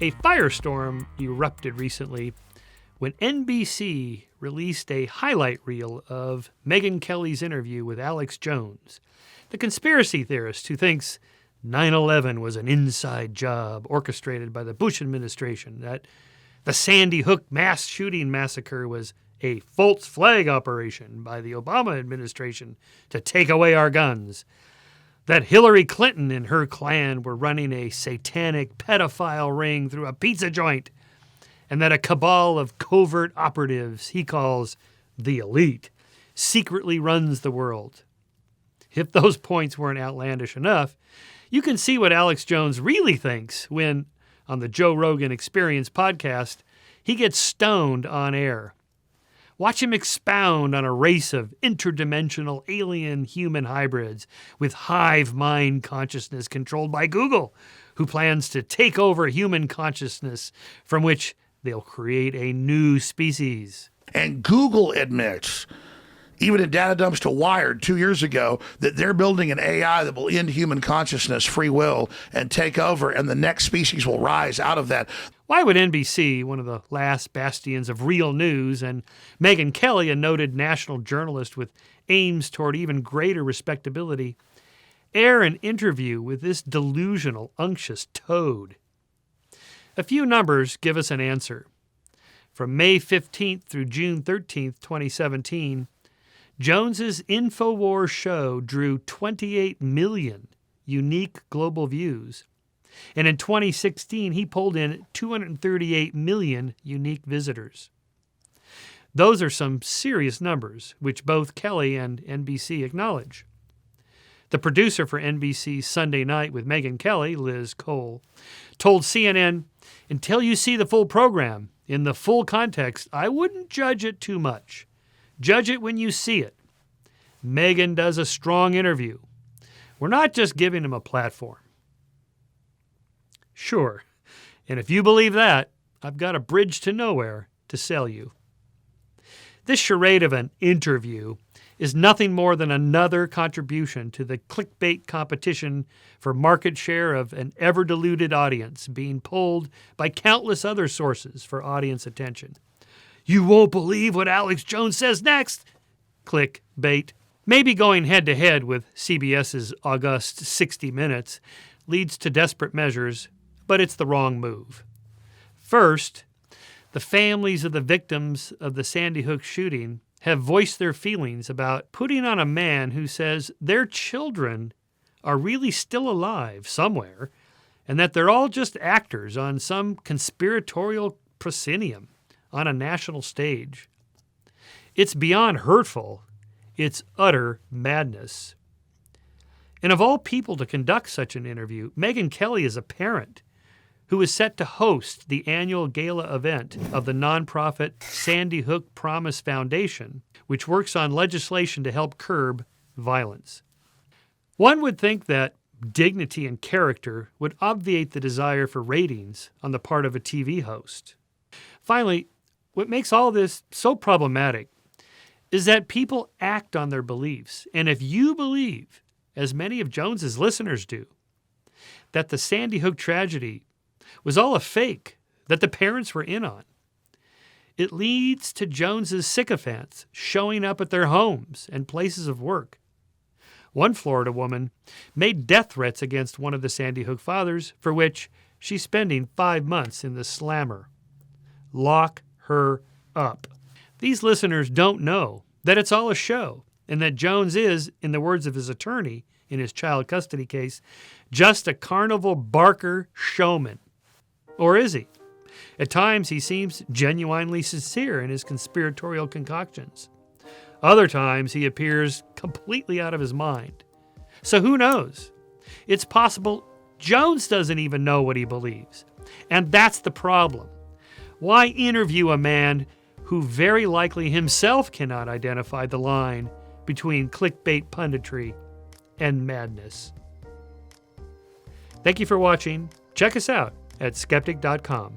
A firestorm erupted recently when NBC released a highlight reel of Megyn Kelly's interview with Alex Jones, the conspiracy theorist who thinks 9/11 was an inside job orchestrated by the Bush administration, that the Sandy Hook mass shooting massacre was a false flag operation by the Obama administration to take away our guns, that Hillary Clinton and her clan were running a satanic pedophile ring through a pizza joint, and that a cabal of covert operatives he calls the elite secretly runs the world. If those points weren't outlandish enough, you can see what Alex Jones really thinks when, on the Joe Rogan Experience podcast, he gets stoned on air. Watch him expound on a race of interdimensional alien-human hybrids with hive-mind consciousness controlled by Google, who plans to take over human consciousness, from which they'll create a new species. And Google admits, even in data dumps to Wired 2 years ago, that they're building an AI that will end human consciousness, free will, and take over, and the next species will rise out of that. Why would NBC, one of the last bastions of real news, and Megyn Kelly, a noted national journalist with aims toward even greater respectability, air an interview with this delusional, unctuous toad? A few numbers give us an answer. From May 15th through June 13th, 2017, Jones's InfoWars show drew 28 million unique global views. And in 2016, he pulled in 238 million unique visitors. Those are some serious numbers, which both Kelly and NBC acknowledge. The producer for NBC's Sunday Night with Megyn Kelly, Liz Cole, told CNN, "Until you see the full program, in the full context, I wouldn't judge it too much. Judge it when you see it. Megyn does a strong interview. We're not just giving him a platform." Sure, and if you believe that, I've got a bridge to nowhere to sell you. This charade of an interview is nothing more than another contribution to the clickbait competition for market share of an ever-deluded audience being pulled by countless other sources for audience attention. You won't believe what Alex Jones says next. Clickbait. Maybe going head-to-head with CBS's august 60 Minutes leads to desperate measures, but it's the wrong move. First, the families of the victims of the Sandy Hook shooting have voiced their feelings about putting on a man who says their children are really still alive somewhere and that they're all just actors on some conspiratorial proscenium on a national stage. It's beyond hurtful. It's utter madness. And of all people to conduct such an interview, Megyn Kelly is a parent who is set to host the annual gala event of the nonprofit Sandy Hook Promise Foundation, which works on legislation to help curb violence. One would think that dignity and character would obviate the desire for ratings on the part of a TV host. Finally, what makes all this so problematic is that people act on their beliefs. And if you believe, as many of Jones's listeners do, that the Sandy Hook tragedy was all a fake that the parents were in on, it leads to Jones's sycophants showing up at their homes and places of work. One Florida woman made death threats against one of the Sandy Hook fathers, for which she's spending 5 months in the slammer. Lock her up. These listeners don't know that it's all a show and that Jones is, in the words of his attorney in his child custody case, just a carnival barker showman. Or is he? At times, he seems genuinely sincere in his conspiratorial concoctions. Other times, he appears completely out of his mind. So who knows? It's possible Jones doesn't even know what he believes. And that's the problem. Why interview a man who very likely himself cannot identify the line between clickbait punditry and madness? Thank you for watching. Check us out at skeptic.com.